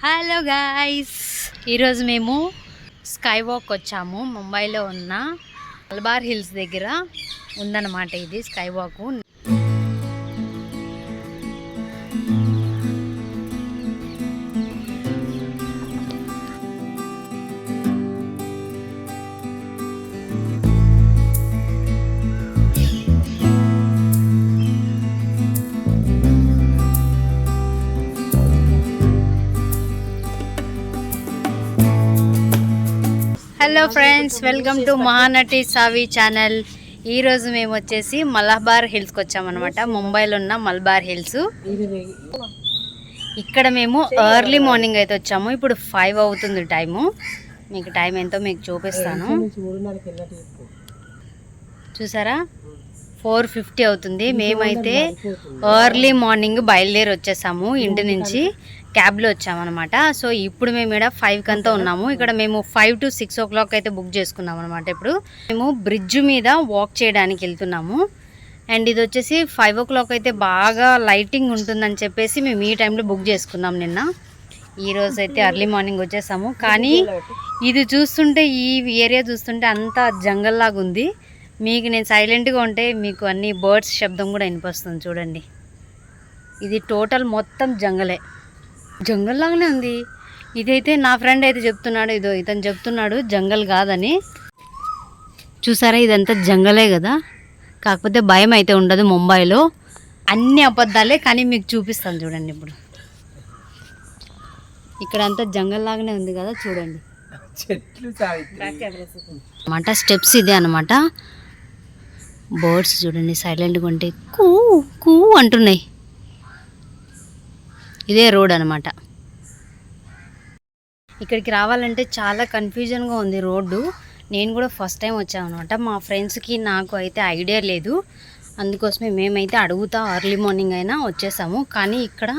Hello guys, ఈరోజు మేము sky walk వచ్చాము. ముంబైలో ఉన్న మలబార్ హిల్స్ దగ్గర ఉందన్నమాట ఇది sky walk. Hello friends, welcome to Mahanati Savi channel. ఈరోజు మేము వచ్చేసి మలబార్ హిల్స్కి వచ్చామన్నమాట. ముంబైలో ఉన్న మలబార్ హిల్స్. ఇక్కడ మేము ఎర్లీ మార్నింగ్ అయితే వచ్చాము. ఇప్పుడు 5 అవుతుంది టైము. మీకు టైం ఎంతో మీకు చూపిస్తాను. చూసారా, 4:50 అవుతుంది. మేమైతే ఎర్లీ మార్నింగ్ బయలుదేరి వచ్చేసాము. ఇంటి నుంచి క్యాబ్లో వచ్చామన్నమాట. సో ఇప్పుడు మేము ఇక్కడ 5 కంతా ఉన్నాము. ఇక్కడ మేము 5 to 6 o'clock అయితే బుక్ చేసుకున్నాం అనమాట. ఇప్పుడు మేము బ్రిడ్జ్ మీద వాక్ చేయడానికి వెళ్తున్నాము. అండ్ ఇది వచ్చేసి 5 o'clock అయితే బాగా లైటింగ్ ఉంటుందని చెప్పేసి మేము ఈ టైంలో బుక్ చేసుకున్నాం నిన్న. ఈరోజు అయితే ఎర్లీ మార్నింగ్ వచ్చేసాము. కానీ ఇది చూస్తుంటే, ఈ ఏరియా చూస్తుంటే అంతా జంగల్ లాగా ఉంది. మీకు నేను సైలెంట్గా ఉంటే మీకు అన్ని బర్డ్స్ శబ్దం కూడా వినిపిస్తుంది. చూడండి, ఇది టోటల్ మొత్తం జంగలే, జంగల్ లాగానే ఉంది. ఇదైతే నా ఫ్రెండ్ అయితే చెప్తున్నాడు, ఇతను చెప్తున్నాడు జంగల్ కాదని. చూసారా, ఇదంతా జంగలే కదా. కాకపోతే భయం అయితే ఉండదు. ముంబైలో అన్ని అబద్ధాలే, కానీ మీకు చూపిస్తాను చూడండి. ఇప్పుడు ఇక్కడ అంతా జంగల్ లాగానే ఉంది కదా, చూడండి. అన్నమాట స్టెప్స్ ఇదే అనమాట. బర్డ్స్ చూడండి సైలెంట్గా ఉంటే కూ కూ అంటున్నాయి. ఇదే రోడ్ అనమాట. ఇక్కడికి రావాలంటే చాలా కన్ఫ్యూజన్గా ఉంది రోడ్డు. నేను కూడా ఫస్ట్ టైం వచ్చాను అనమాట. మా ఫ్రెండ్స్కి నాకు అయితే ఐడియా లేదు. అందుకోసమే మేమైతే అడుగుతా ఎర్లీ మార్నింగ్ అయినా వచ్చేసాము. కానీ ఇక్కడ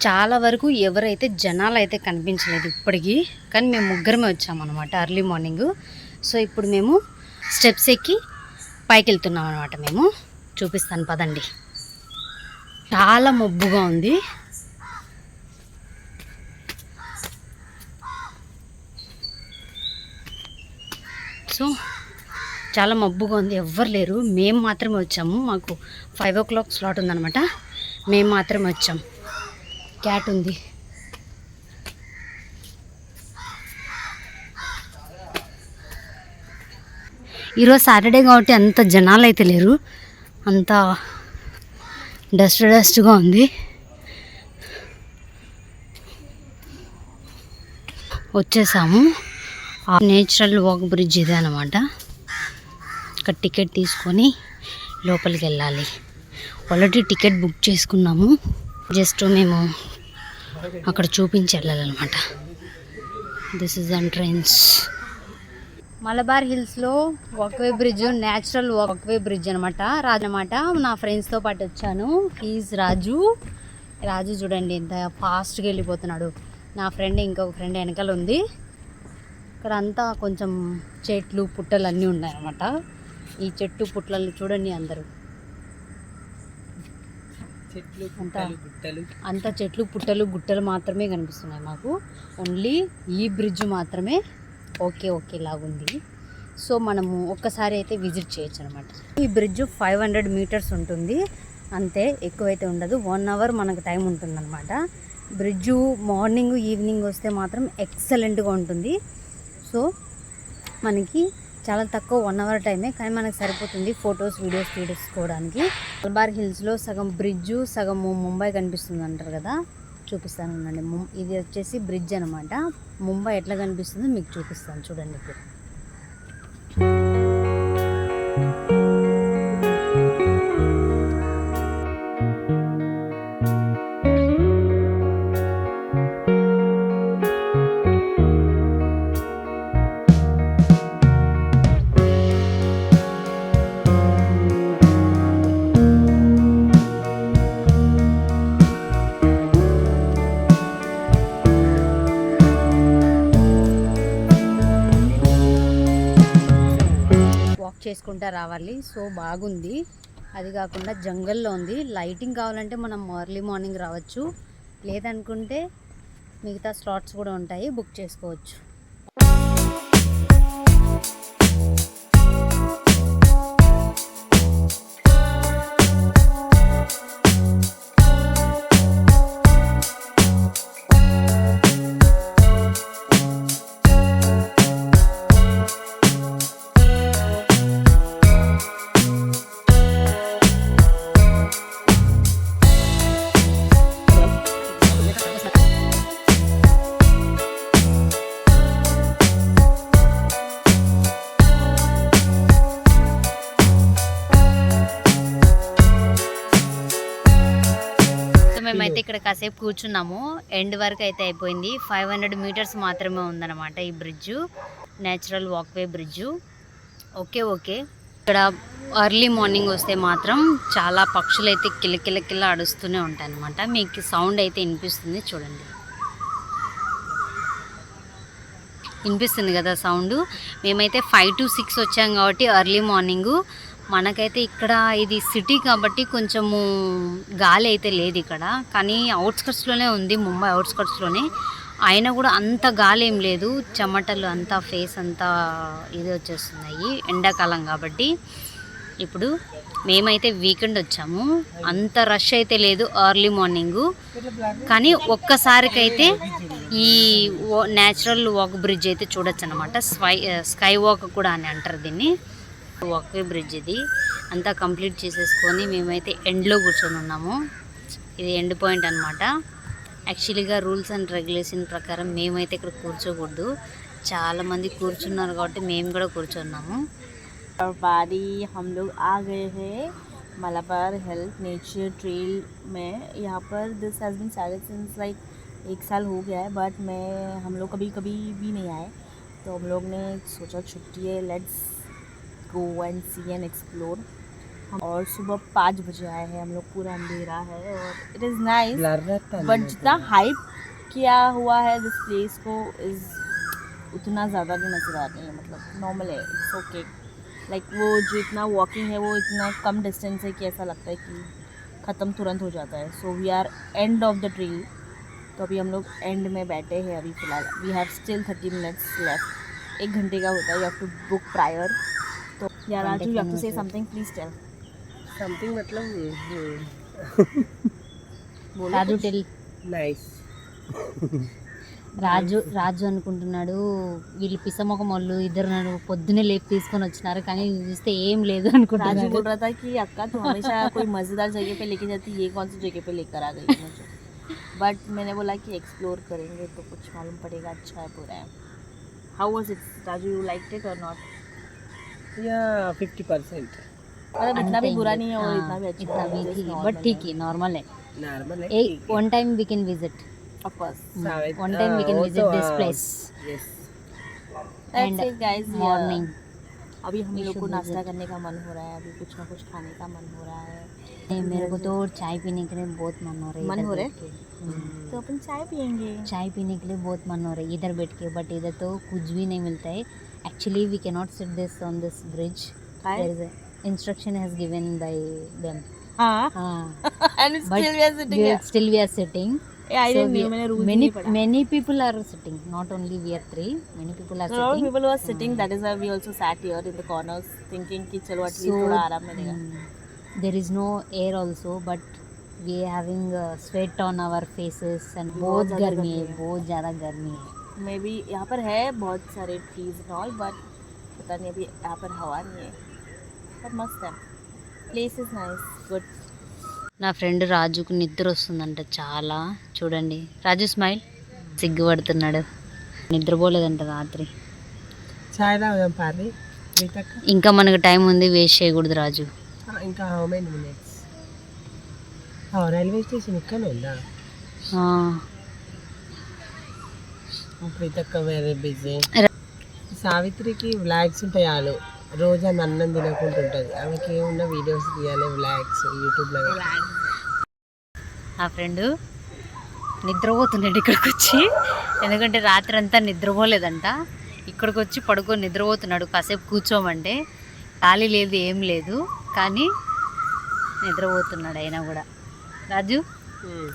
చాలా వరకు ఎవరైతే జనాలు అయితే కనిపించలేదు ఇప్పటికీ. కానీ మేము ముగ్గురమే వచ్చామన్నమాట ఎర్లీ మార్నింగ్. సో ఇప్పుడు మేము స్టెప్స్ ఎక్కి పైకి వెళ్తున్నాం అనమాట. మేము చూపిస్తాను పదండి. చాలా మబ్బుగా ఉంది. సో చాలా మబ్బుగా ఉంది, ఎవ్వరు లేరు. మేము మాత్రమే వచ్చాము. మాకు 5 o'clock స్లాట్ ఉందన్నమాట. మేము మాత్రమే వచ్చాం. క్యాట్ ఉంది. ఈరోజు సాటర్డే కాబట్టి అంత జనాలు అయితే లేరు. అంత డస్ట్గా ఉంది. వచ్చేసాము. నేచురల్ వాక్ బ్రిడ్జ్ ఇదే అనమాట. ఇక్కడ టికెట్ తీసుకొని లోపలికి వెళ్ళాలి. ఆల్రెడీ టికెట్ బుక్ చేసుకున్నాము. జస్ట్ మేము అక్కడ చూపించి వెళ్ళాలన్నమాట. This is entrance. మలబార్ హిల్స్లో walkway bridge, natural walkway bridge అనమాట. రాజు అనమాట. నా ఫ్రెండ్స్తో పాటు వచ్చాను. హీజ్ రాజు. రాజు చూడండి ఎంత ఫాస్ట్గా వెళ్ళిపోతున్నాడు. నా ఫ్రెండ్ ఇంకొక ఫ్రెండ్ వెనకాల ఉంది. ఇక్కడ అంతా కొంచెం చెట్లు పుట్టలు అన్నీ ఉన్నాయన్నమాట. ఈ చెట్టు పుట్టలు చూడండి. అందరూ అంతా చెట్లు పుట్టలు గుట్టలు మాత్రమే కనిపిస్తున్నాయి మాకు. ఓన్లీ ఈ బ్రిడ్జ్ మాత్రమే ఓకే లాగుంది. సో మనము ఒక్కసారి అయితే విజిట్ చేయొచ్చు అనమాట. ఈ బ్రిడ్జ్ 500 meters ఉంటుంది అంతే, ఎక్కువైతే ఉండదు. 1 hour మనకు టైం ఉంటుందన్నమాట. బ్రిడ్జ్ మార్నింగ్ ఈవినింగ్ వస్తే మాత్రం ఎక్సలెంట్గా ఉంటుంది. సో మనకి చాలా తక్కువ 1 hour టైమే, కానీ మనకు సరిపోతుంది ఫొటోస్ వీడియోస్ తీసుకోవడానికి. మలబార్ హిల్స్లో సగం బ్రిడ్జు సగం ముంబై కనిపిస్తుంది అంటారు కదా. చూపిస్తాను ఉండండి. ఇది వచ్చేసి బ్రిడ్జ్ అనమాట. ముంబై ఎట్లా కనిపిస్తుందో మీకు చూపిస్తాను చూడండి. ఇప్పుడు చేసుకుంటా రావాలి. సో బాగుంది. అది కాకుండా జంగల్లో ఉంది. లైటింగ్ కావాలంటే మనం ఎర్లీ మార్నింగ్ రావచ్చు, లేదనుకుంటే మిగతా స్లాట్స్ కూడా ఉంటాయి, బుక్ చేసుకోవచ్చు. మేమైతే ఇక్కడ కాసేపు కూర్చున్నాము. ఎండ్ వరకు అయితే అయిపోయింది. 500 మీటర్స్ మాత్రమే ఉందన్నమాట ఈ bridge, natural walkway bridge. Okay ఇక్కడ ఎర్లీ మార్నింగ్ వస్తే మాత్రం చాలా పక్షులు అయితే కిలకిల అడుస్తూనే ఉంటాయి అన్నమాట. మీకు సౌండ్ అయితే వినిపిస్తుంది, చూడండి, వినిపిస్తుంది కదా సౌండ్. మేమైతే 5 to 6 వచ్చాం కాబట్టి ఎర్లీ మార్నింగు. మనకైతే ఇక్కడ ఇది సిటీ కాబట్టి కొంచెము గాలి అయితే లేదు ఇక్కడ, కానీ అవుట్స్కట్స్లోనే ఉంది, ముంబై అవుట్స్కట్స్లోనే. అయినా కూడా అంత గాలి ఏం లేదు, చెమటలు అంతా ఫేస్ అంతా ఇది వచ్చేస్తున్నాయి, ఎండాకాలం కాబట్టి. ఇప్పుడు మేమైతే వీకెండ్ వచ్చాము, అంత రష్ అయితే లేదు ఎర్లీ మార్నింగు. కానీ ఒక్కసారికైతే ఈ న్యాచురల్ వాక్ బ్రిడ్జ్ అయితే చూడొచ్చు అనమాట. స్కై వాక్ కూడా అని అంటారు దీన్ని. వాక్వే బ్రిడ్జ్ ఇది అంతా కంప్లీట్ చేసేసుకొని మేమైతే ఎండ్లో కూర్చొని ఉన్నాము. ఇది ఎండ్ పాయింట్ అనమాట. యాక్చువల్గా రూల్స్ అండ్ రెగ్యులేషన్ ప్రకారం మేమైతే ఇక్కడ కూర్చోకూడదు, చాలామంది కూర్చున్నారు కాబట్టి మేము కూడా కూర్చున్నాము. हम लोग आ गए हैं मलाबार हेल्थ नेचर ट्रेल में. यहाँ पर this has been started since like 1 साल हो गया है, बट हम लोग कभी भी नहीं आए, तो हम लोग ने सोचा छुट्टी है, let's go and see and explore. और सुबह 5 बजे आए हैं हम लोग, पूरा अंधेरा है और इट इज़ नाइस, बट जितना हाइप किया हुआ है दिस प्लेस को इज़ उतना ज़्यादा भी मज़ेदार नहीं है. मतलब नॉर्मल है, इट्स ओके. लाइक वो जो इतना वॉकिंग है वो इतना कम डिस्टेंस है कि ऐसा लगता है कि ख़त्म तुरंत हो जाता है. So we are end of the trail. तो अभी हम लोग एंड में बैठे हैं अभी फ़िलहाल. We have still 30 minutes left. 1 घंटे का होता है, you have to book prior. तो यार Raju, you have to say something, please tell something. मतलब రాజు టెల్. नाइस. రాజు అనుకుంటున్నాడు వీళ్ళు పిసమొకం వాళ్ళు ఇద్దరు పొద్దునే లేపి తీసుకొని వచ్చినారు, కానీ చూస్తే ఏం లేదు అనుకుంటున్నాడు. राजू बोल रहा था कि अक्का तो हमेशा कोई मज़ेदार जगह पे लेके जाती, ये कौन सी जगह पे लेकर आ गई मुझे. बट मैंने बोला कि एक्सप्लोर करेंगे तो कुछ मालूम पड़ेगा, अच्छा है पूरा है. How was it Raju, you liked it और नॉट? या 50%. मतलब इतना भी बुरा नहीं है और इतना भी अच्छा इतना भी ठीक है, बट ठीक है, नॉर्मल है. नॉर्मल है. One time we can visit, of course. One time we can visit this place. Yes. That's it guys. Morning अभी हम लोग को नाश्ता करने का मन हो रहा है, अभी कुछ ना कुछ खाने का मन हो रहा है. मेरे को तो चाय पीने के लिए बहुत मन हो रहा है. मन हो रहा है तो अपन चाय पियेंगे. चाय पीने के लिए बहुत मन हो रहा है इधर बैठ के, बट इधर तो कुछ भी नहीं मिलता है. Actually we can not sit this on this bridge. There is instruction has given by them. हाँ. And still we are sitting. Yeah, I didn't know. मैंने रूल नहीं पढ़ा. Many people are sitting, not only we are 3. Many people are A lot of sitting. people were sitting. That is why we also sat here in the corners, thinking कि चलो at least थोड़ा आराम मिलेगा. There is no air also, but we are having sweat on our faces and बहुत गर्मी है, बहुत ज़्यादा गर्मी है. मे बी यहाँ पर है बहुत सारे ट्रीज एंड ऑल, बट पता नहीं अभी यहाँ पर हवा नहीं है. बट मस्त है, प्लेस इज नाइस, गुड. నా ఫ్రెండ్ రాజుకు నిద్ర వస్తుందంట చాలా. చూడండి రాజు స్మైల్, సిగ్గుపడుతున్నాడు, నిద్రపోలేదంట రాత్రి. चाय తాగుదాం పార్లీ. ఇంకా మనకు టైం ఉంది, వేస్ట్ చేయకూడదు రాజు. ఇంకా how many minutes? Railway station ఇక్కడే ఉందా? ప్రీతక్క వేరే బిజీ. సావిత్రికి వ్లాగ్స్ ఉంటాయి, వాళ్ళు రోజు ఆమె అన్నం తినకుంటుంటుంది. ఆమెకి ఏమున్నా వీడియోస్ తీయాలి, వ్లాగ్స్ యూట్యూబ్లో. నా ఫ్రెండ్ నిద్రపోతున్నాడు ఇక్కడికి వచ్చి, ఎందుకంటే రాత్రి అంతా నిద్రపోలేదంట. ఇక్కడికి వచ్చి పడుకొని నిద్రపోతున్నాడు. కాసేపు కూర్చోమంటే ఖాళీ లేదు, ఏం లేదు, కానీ నిద్రపోతున్నాడు అయినా కూడా. రాజు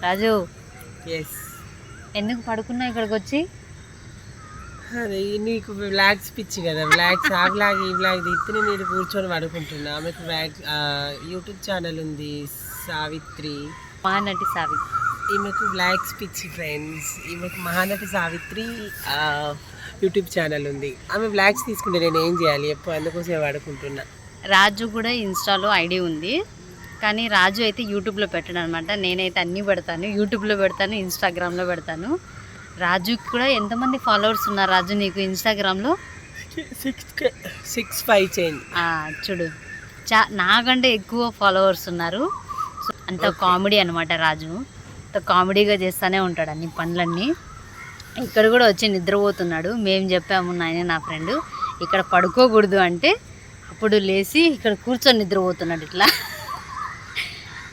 రాజు ఎందుకు పడుకున్నా ఇక్కడికి వచ్చి? అదే నీకు బ్లాగ్స్ పిచ్చి కదా, బ్లాగ్స్ ఆ బ్లాగ్ ఈ బ్లాగ్ తీస్తే నేను కూర్చొని పడుకుంటున్నా. ఆమెకు బ్లాగ్ యూట్యూబ్ ఛానల్ ఉంది సావిత్రి, మహానటి సావిత్రి. ఈమెకు బ్లాగ్స్ పిచ్చి ఫ్రెండ్స్. ఈమెకు మహానటి సావిత్రి యూట్యూబ్ ఛానల్ ఉంది. ఆమె బ్లాగ్స్ తీసుకుంటే నేను ఏం చేయాలి ఎప్పుడు, అందుకోసమే పడుకుంటున్నా. రాజు కూడా ఇన్స్టాలో ఐడి ఉంది, కానీ రాజు అయితే యూట్యూబ్లో పెట్టాడు అనమాట. నేనైతే అన్నీ పెడతాను, యూట్యూబ్లో పెడతాను, ఇన్స్టాగ్రామ్లో పెడతాను. రాజుకి కూడా ఎంతమంది ఫాలోవర్స్ ఉన్నారు రాజు నీకు ఇన్స్టాగ్రామ్లో? 6,500 చేంజ్. చూడు, నాకంటే ఎక్కువ ఫాలోవర్స్ ఉన్నారు. సో అంత కామెడీ అనమాట రాజు, అంత కామెడీగా చేస్తూనే ఉంటాడు అన్ని పనులన్నీ. ఇక్కడ కూడా వచ్చి నిద్రపోతున్నాడు. మేము చెప్పాము నాయన నా ఫ్రెండ్ ఇక్కడ పడుకోకూడదు అంటే అప్పుడు లేచి ఇక్కడ కూర్చొని నిద్రపోతున్నాడు ఇట్లా.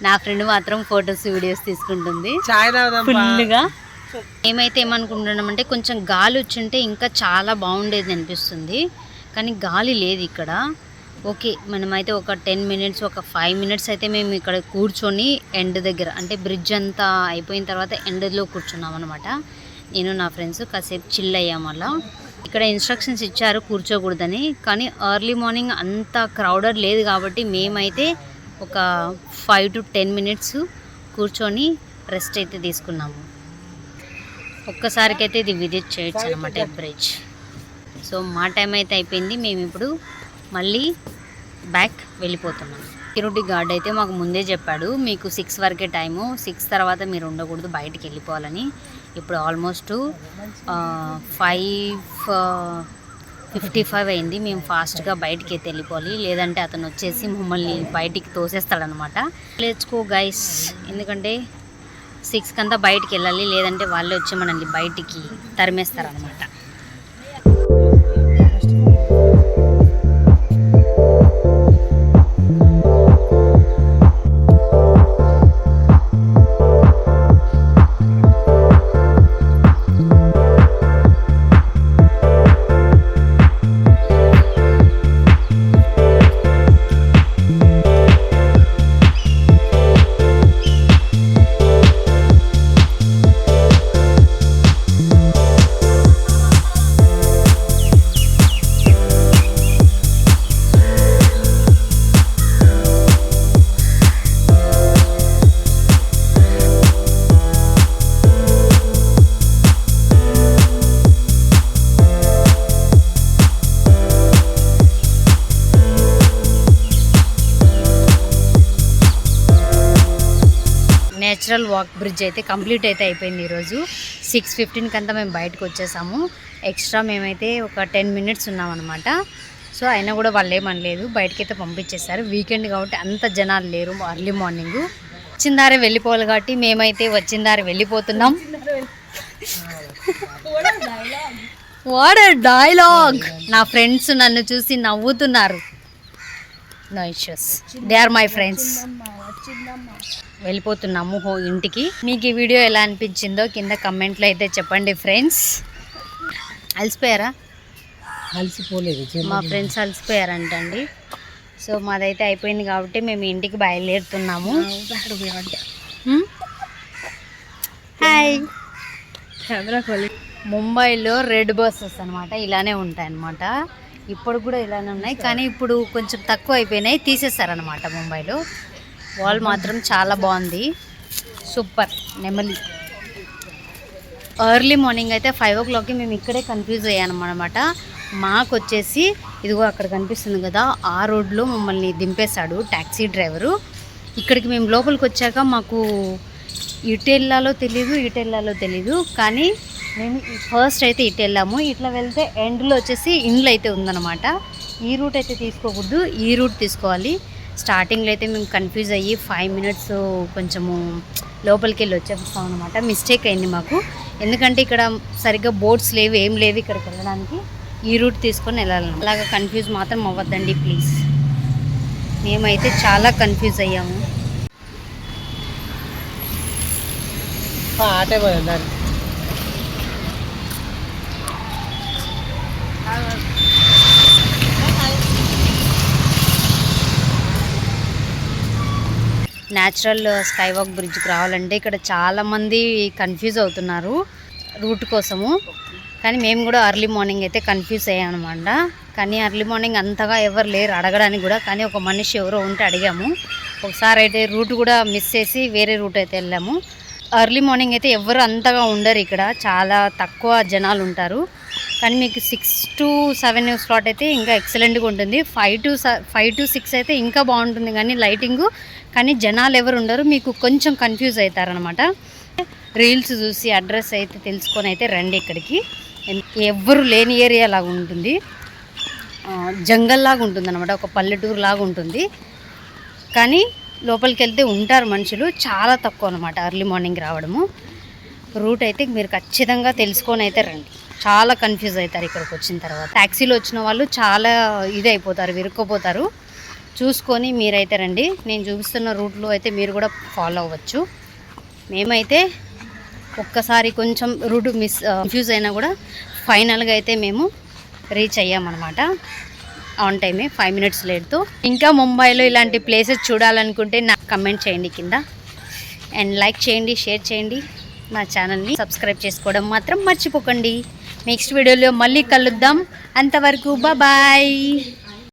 నా ఫ్రెండ్ మాత్రం ఫొటోస్ వీడియోస్ తీసుకుంటుంది ఫుల్గా. మేమైతే ఏమనుకుంటున్నామంటే కొంచెం గాలి వచ్చింటే ఇంకా చాలా బాగుండేది అనిపిస్తుంది, కానీ గాలి లేదు ఇక్కడ. ఓకే, మనమైతే ఒక 10 మినిట్స్ ఒక 5 మినిట్స్ అయితే మేము ఇక్కడ కూర్చొని ఎండ్ దగ్గర, అంటే బ్రిడ్జ్ అంతా అయిపోయిన తర్వాత ఎండ్లో కూర్చున్నాం అనమాట. నేను నా ఫ్రెండ్స్ కాసేపు చిల్ అయ్యాం. అలా ఇక్కడ ఇన్స్ట్రక్షన్స్ ఇచ్చారు కూర్చోకూడదని, కానీ ఎర్లీ మార్నింగ్ అంత క్రౌడెడ్ లేదు కాబట్టి మేమైతే ఒక 5 to 10 మినిట్స్ కూర్చొని రెస్ట్ అయితే తీసుకున్నాము. ఒక్కసారికైతే ఇది విజిట్ చేయొచ్చు అనమాట బ్రిడ్జ్. సో మా టైం అయితే అయిపోయింది, మేము ఇప్పుడు మళ్ళీ బ్యాక్ వెళ్ళిపోతున్నాం. సెక్యూరిటీ గార్డ్ అయితే మాకు ముందే చెప్పాడు మీకు 6 వరకే టైము, 6 తర్వాత మీరు ఉండకూడదు, బయటికి వెళ్ళిపోవాలని. ఇప్పుడు ఆల్మోస్ట్ 5:55 అయింది. మేము ఫాస్ట్గా బయటికి అయితే వెళ్ళిపోవాలి, లేదంటే అతను వచ్చేసి మమ్మల్ని బయటికి తోసేస్తాడనమాట. లేచుకో గైస్, ఎందుకంటే 6 కంతా బయటికి వెళ్ళాలి, లేదంటే వాళ్ళే వచ్చి మనల్ని బయటికి తరిమేస్తారనమాట. నేచురల్ వాక్ బ్రిడ్జ్ అయితే కంప్లీట్ అయితే అయిపోయింది. ఈరోజు 6:15 కంతా మేము బయటకు వచ్చేసాము. ఎక్స్ట్రా మేమైతే ఒక 10 మినిట్స్ ఉన్నామన్నమాట. సో అయినా కూడా వాళ్ళు ఏమనలేదు, బయటకైతే పంపించేశారు. వీకెండ్ కాబట్టి అంత జనాలు లేరు. ఎర్లీ మార్నింగ్ వచ్చిన దారి వెళ్ళిపోవాలి కాబట్టి మేమైతే వచ్చిన దారి వెళ్ళిపోతున్నాం. What a dialogue! నా ఫ్రెండ్స్ నన్ను చూసి నవ్వుతున్నారు. No issues, they are my friends. వెళ్ళిపోతున్నాము ఇంటికి. మీకు ఈ వీడియో ఎలా అనిపించిందో కింద కమెంట్లో అయితే చెప్పండి ఫ్రెండ్స్. అలసిపోయారా? అలసిపోలేదు, మా ఫ్రెండ్స్ అలసిపోయారంటండి. సో మాదైతే అయిపోయింది కాబట్టి మేము ఇంటికి బయలుదేరుతున్నాము. హాయ్. ముంబైలో రెడ్ బస్సెస్ అనమాట ఇలానే ఉంటాయి అన్నమాట. ఇప్పుడు కూడా ఇలానే ఉన్నాయి, కానీ ఇప్పుడు కొంచెం తక్కువ అయిపోయినాయి, తీసేస్తారనమాట ముంబైలో. వాల్ మాత్రం చాలా బాగుంది, సూపర్. నెమలి ఎర్లీ మార్నింగ్ అయితే 5 o'clockకి మేము ఇక్కడే కన్ఫ్యూజ్ అయ్యామన్నమాట. మాకు వచ్చేసి ఇదిగో అక్కడ కనిపిస్తుంది కదా, ఆ రోడ్లో మమ్మల్ని దింపేశాడు ట్యాక్సీ డ్రైవరు. ఇక్కడికి మేము లోపలికి వచ్చాక మాకు ఇటు వెళ్ళాలో తెలీదు, కానీ మేము ఫస్ట్ అయితే ఇటు వెళ్ళాము. ఇట్లా వెళ్తే ఎండ్లో వచ్చేసి ఇండ్లు అయితే ఉందన్నమాట. ఈ రూట్ అయితే తీసుకోకూడదు, ఈ రూట్ తీసుకోవాలి. స్టార్టింగ్లో అయితే మేము కన్ఫ్యూజ్ అయ్యి 5 మినిట్స్ కొంచెము లోపలికి వెళ్ళి వచ్చేస్తాం అనమాట. మిస్టేక్ అయింది మాకు, ఎందుకంటే ఇక్కడ సరిగ్గా బోర్డ్స్ లేవు, ఏం లేవు ఇక్కడికి వెళ్ళడానికి. ఈ రూట్ తీసుకొని వెళ్ళాలి. అలాగా కన్ఫ్యూజ్ మాత్రం అవ్వద్దండి ప్లీజ్. మేమైతే చాలా కన్ఫ్యూజ్ అయ్యాము. న్యాచురల్ స్కై వాక్ బ్రిడ్జ్కి రావాలంటే ఇక్కడ చాలామంది కన్ఫ్యూజ్ అవుతున్నారు. రూట్ కోసము. కానీ మేము కూడా ఎర్లీ మార్నింగ్ అయితే కన్ఫ్యూజ్ అయ్యామన్నమాట. కానీ ఎర్లీ మార్నింగ్ అంతగా ఎవరు లేరు అడగడానికి కూడా. కానీ ఒక మనిషి ఎవరో ఉంటే అడిగాము. ఒకసారి అయితే రూట్ కూడా మిస్ చేసి వేరే రూట్ అయితే వెళ్ళాము. ఎర్లీ మార్నింగ్ అయితే ఎవరు అంతగా ఉండరు ఇక్కడ, చాలా తక్కువ జనాలు ఉంటారు. కానీ మీకు 6 to 7 స్లాట్ అయితే ఇంకా ఎక్సలెంట్గా ఉంటుంది. 5 to 6 అయితే ఇంకా బాగుంటుంది కానీ లైటింగు. కానీ జనాలు ఎవరు ఉండరు, మీకు కొంచెం కన్ఫ్యూజ్ అవుతారనమాట. రీల్స్ చూసి అడ్రస్ అయితే తెలుసుకొని అయితే రండి ఇక్కడికి. ఎవ్వరు లేని ఏరియా లాగా ఉంటుంది, జంగల్ లాగా ఉంటుంది అనమాట, ఒక పల్లెటూరు లాగా ఉంటుంది. కానీ లోపలికి వెళ్తే ఉంటారు మనుషులు, చాలా తక్కువ అనమాట ఎర్లీ మార్నింగ్ రావడము. రూట్ అయితే మీరు ఖచ్చితంగా తెలుసుకొని అయితే రండి, చాలా కన్ఫ్యూజ్ అవుతారు ఇక్కడికి వచ్చిన తర్వాత. ట్యాక్సీలో వచ్చిన వాళ్ళు చాలా ఇది అయిపోతారు, విరుక్కుపోతారు. చూసుకొని మీరైతే రండి. నేను చూపిస్తున్న రూట్లో అయితే మీరు కూడా ఫాలో అవ్వచ్చు. మేమైతే ఒక్కసారి కొంచెం రూట్ కన్ఫ్యూజ్ అయినా కూడా ఫైనల్గా అయితే మేము రీచ్ అయ్యామన్నమాట ఆన్ టైమే, 5 minutes లేట్తో. ఇంకా ముంబైలో ఇలాంటి ప్లేసెస్ చూడాలనుకుంటే నాకు కమెంట్ చేయండి కింద, అండ్ లైక్ చేయండి, షేర్ చేయండి. నా ఛానల్ని సబ్స్క్రైబ్ చేసుకోవడం మాత్రం మర్చిపోకండి. నెక్స్ట్ వీడియోలో మళ్ళీ కలుద్దాం. అంతవరకు బాయ్.